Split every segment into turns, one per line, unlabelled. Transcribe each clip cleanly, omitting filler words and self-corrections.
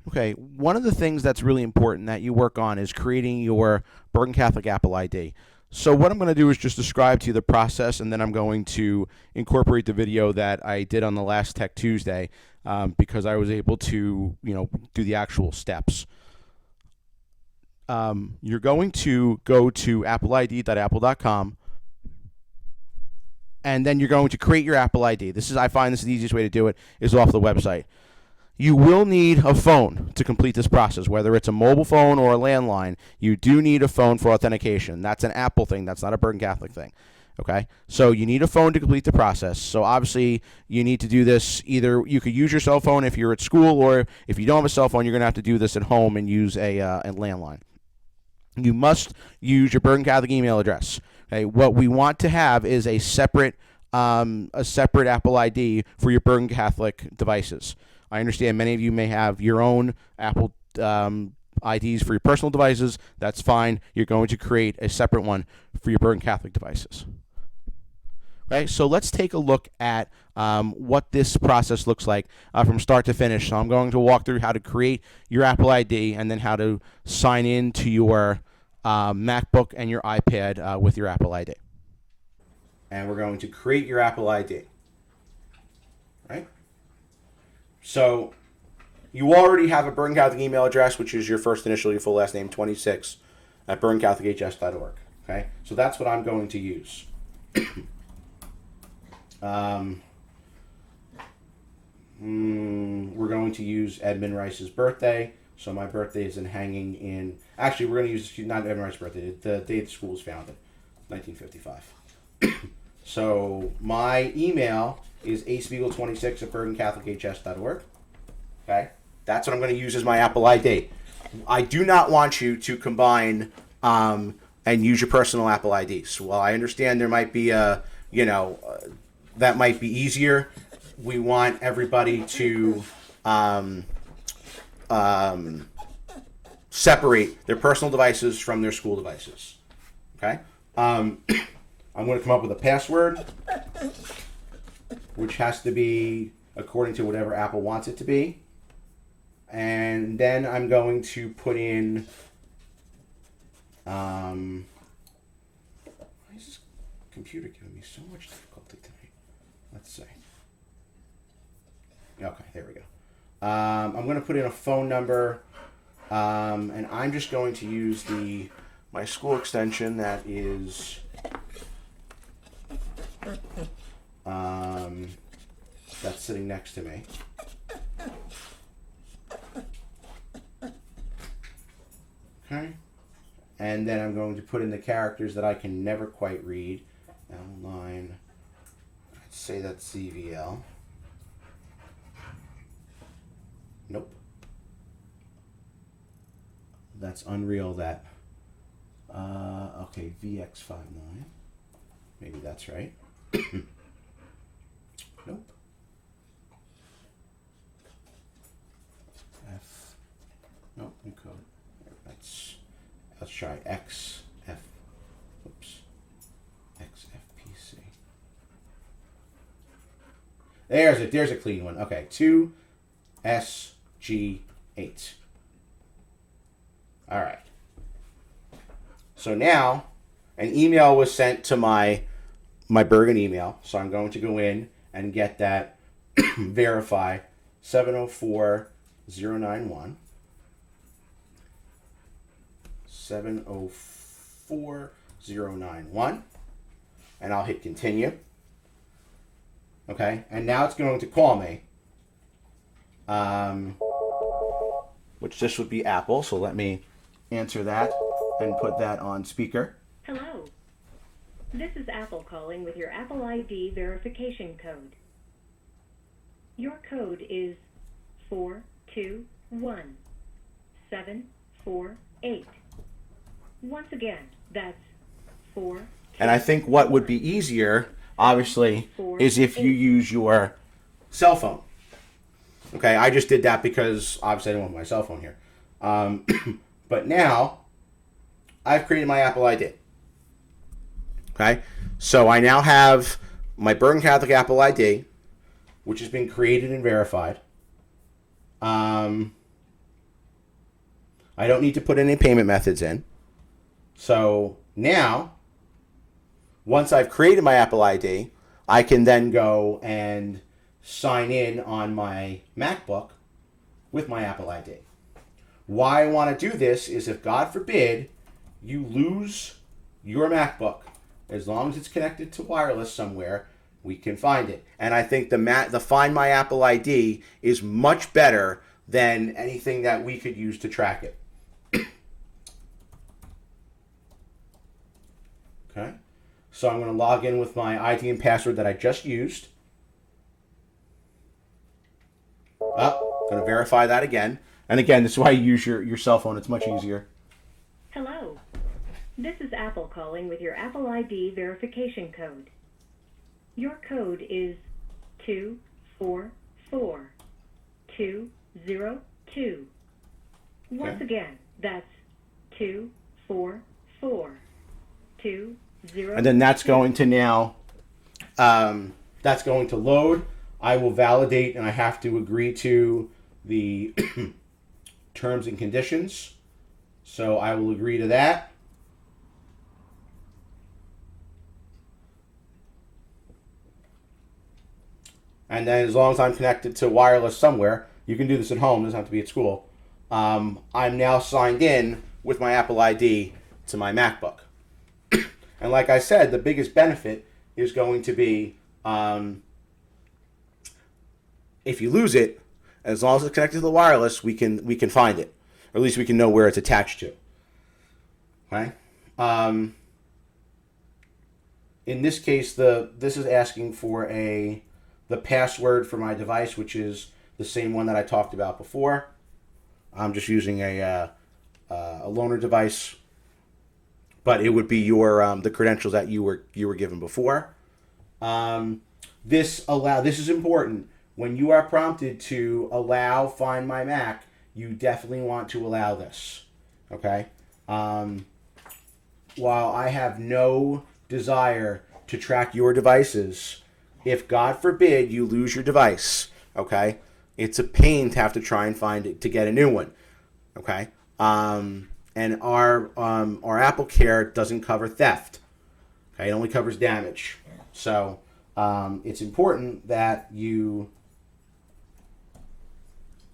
Okay, one of the things that's really important that you work on is creating your Bergen Catholic Apple ID. So what I'm going to do is just describe to you the process, and then I'm going to incorporate the video that I did on the last Tech Tuesday, because I was able to, do the actual steps. You're going to go to appleid.apple.com, and then you're going to create your Apple ID. I find this is the easiest way to do it, is off the website. You will need a phone to complete this process, whether it's a mobile phone or a landline. You do need a phone for authentication. That's an Apple thing. That's not a Bergen Catholic thing. Okay? So you need a phone to complete the process. So obviously you need to do this either you could use your cell phone if you're at school, or if you don't have a cell phone, you're going to have to do this at home and use a landline. You must use your Bergen Catholic email address. Okay? What we want to have is a separate Apple ID for your Bergen Catholic devices. I understand many of you may have your own Apple IDs for your personal devices. That's fine. You're going to create a separate one for your Bergen Catholic devices. Okay, so let's take a look at what this process looks like from start to finish. So I'm going to walk through how to create your Apple ID and then how to sign in to your MacBook and your iPad with your Apple ID. And we're going to create your Apple ID. Right? So you already have a Bergen Catholic email address, which is your first initial, your full last name, 26 at bergencatholichs.org. Okay, so that's what I'm going to use. We're going to use Edmund Rice's birthday. So my birthday is hanging in. Actually, we're going to use not Edmund Rice's birthday. The date the school was founded, 1955. So my email is aspiegel26 at bergencatholichs.org. Okay, that's what I'm going to use as my Apple ID. I do not want you to combine and use your personal Apple IDs. While I understand there might be that might be easier, we want everybody to separate their personal devices from their school devices. Okay. I'm going to come up with a password, which has to be according to whatever Apple wants it to be. And then I'm going to put in, why is this computer giving me so much difficulty tonight? Let's see. Okay, there we go. I'm going to put in a phone number, and I'm just going to use my school extension that is that's sitting next to me. Okay. And then I'm going to put in the characters that I can never quite read. L9. I'd say that's CVL. Nope. That's Unreal. That. Okay, VX59. Maybe that's right. Nope. F. Nope, new code. Let's try XF. Oops. XFPC. There's a clean one. Okay, 2SG8. All right. So now an email was sent to my Bergen email. So I'm going to go in and get that verify 704091. 704091, and I'll hit continue. Okay, and now it's going to call me, which this would be Apple, so let me answer that and put that on speaker.
Hello, this is Apple calling with your Apple ID verification code. Your code is 421748. Once again, that's 4.
And I think what would be easier, obviously, is if you use your cell phone. Okay, I just did that because obviously I don't want my cell phone here. But now I've created my Apple ID. Okay, so I now have my Bergen Catholic Apple ID, which has been created and verified. I don't need to put any payment methods in. So now, once I've created my Apple ID, I can then go and sign in on my MacBook with my Apple ID. Why I want to do this is if, God forbid, you lose your MacBook, as long as it's connected to wireless somewhere, we can find it. And I think the Find My Apple ID is much better than anything that we could use to track it. Okay, so I'm going to log in with my ID and password that I just used. Going to verify that again. And again, this is why you use your cell phone. It's much easier.
Hello. This is Apple calling with your Apple ID verification code. Your code is 244202. Once again, that's 244202.
And then that's going to now, that's going to load. I will validate, and I have to agree to the terms and conditions. So I will agree to that. And then as long as I'm connected to wireless somewhere, you can do this at home, it doesn't have to be at school. I'm now signed in with my Apple ID to my MacBook. And like I said, the biggest benefit is going to be if you lose it, as long as it's connected to the wireless, we can find it. Or at least we can know where it's attached to. Okay? In this case, this is asking for the password for my device, which is the same one that I talked about before. I'm just using a loaner device, but it would be your the credentials that you were given before. This is important. When you are prompted to allow Find My Mac, you definitely want to allow this. Okay? While I have no desire to track your devices, if God forbid you lose your device, okay, it's a pain to have to try and find it to get a new one. Okay? And our Apple Care doesn't cover theft. Okay, it only covers damage. So it's important that you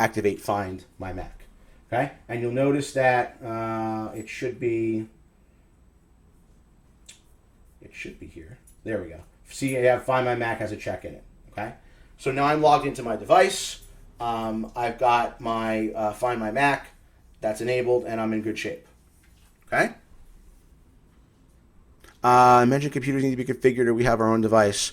activate Find My Mac. Okay, and you'll notice that it should be here. There we go. See, I have Find My Mac has a check in it. Okay, so now I'm logged into my device. I've got my Find My Mac that's enabled, and I'm in good shape. Okay. I mentioned computers need to be configured, or we have our own device.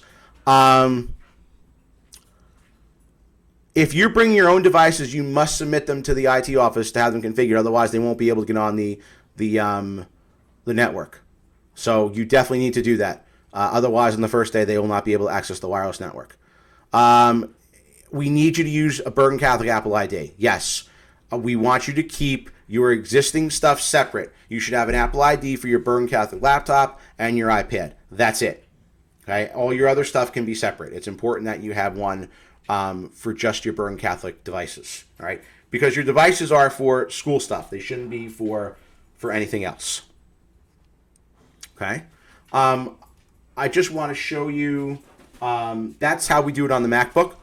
If you're bringing your own devices, you must submit them to the IT office to have them configured. Otherwise, they won't be able to get on the network. So you definitely need to do that. Otherwise, on the first day, they will not be able to access the wireless network. We need you to use a Bergen Catholic Apple ID. Yes. We want you to keep your existing stuff separate. You should have an Apple ID for your Bergen Catholic laptop and your iPad. That's it. Okay. All your other stuff can be separate. It's important that you have one for just your Bergen Catholic devices. All right. Because your devices are for school stuff. They shouldn't be for anything else. Okay. I just want to show you. That's how we do it on the MacBook.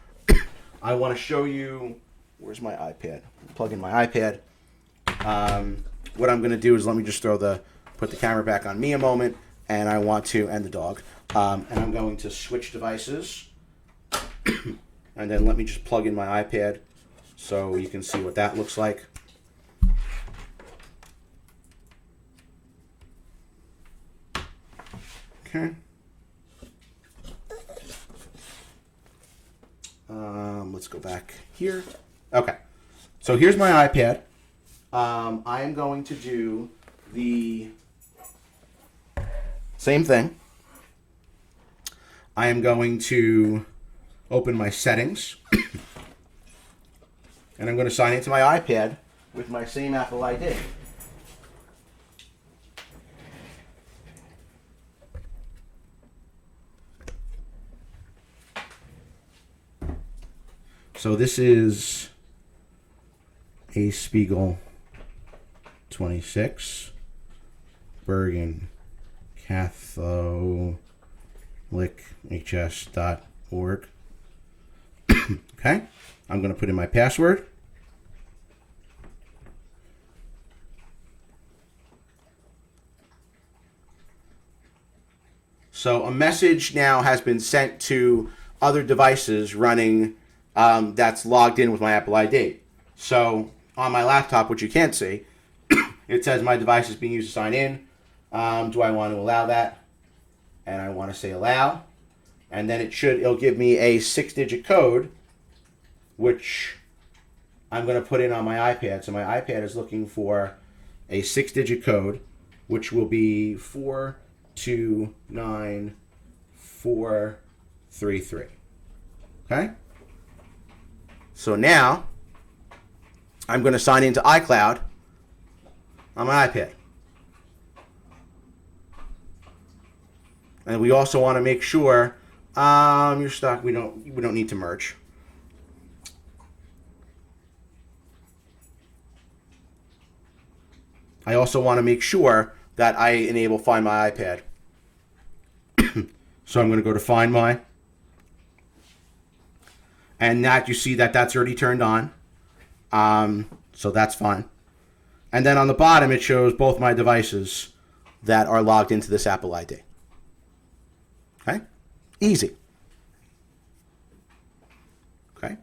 I want to show you. Where's my iPad? Plug in my iPad. What I'm going to do is let me just put the camera back on me a moment, and I want to, and the dog, and I'm going to switch devices, and then let me just plug in my iPad so you can see what that looks like. Okay. Let's go back here. Okay. So here's my iPad. I am going to do the same thing. I am going to open my settings. And I'm going to sign into my iPad with my same Apple ID. So this is a Spiegel 26, Bergen CatholicHS.org. Okay, I'm going to put in my password. So a message now has been sent to other devices running that's logged in with my Apple ID. So on my laptop, which you can't see, it says my device is being used to sign in. Do I want to allow that? And I want to say allow. And then it'll give me a 6-digit code, which I'm going to put in on my iPad. So my iPad is looking for a 6-digit code, which will be 429433. Okay? So now I'm going to sign into iCloud on my iPad. And we also want to make sure your stock we don't need to merge. I also want to make sure that I enable Find My iPad. So I'm going to go to Find My. And that you see that's already turned on. So that's fine. And then on the bottom, it shows both my devices that are logged into this Apple ID. Okay? Easy. Okay?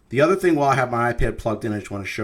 The other thing while I have my iPad plugged in, I just want to show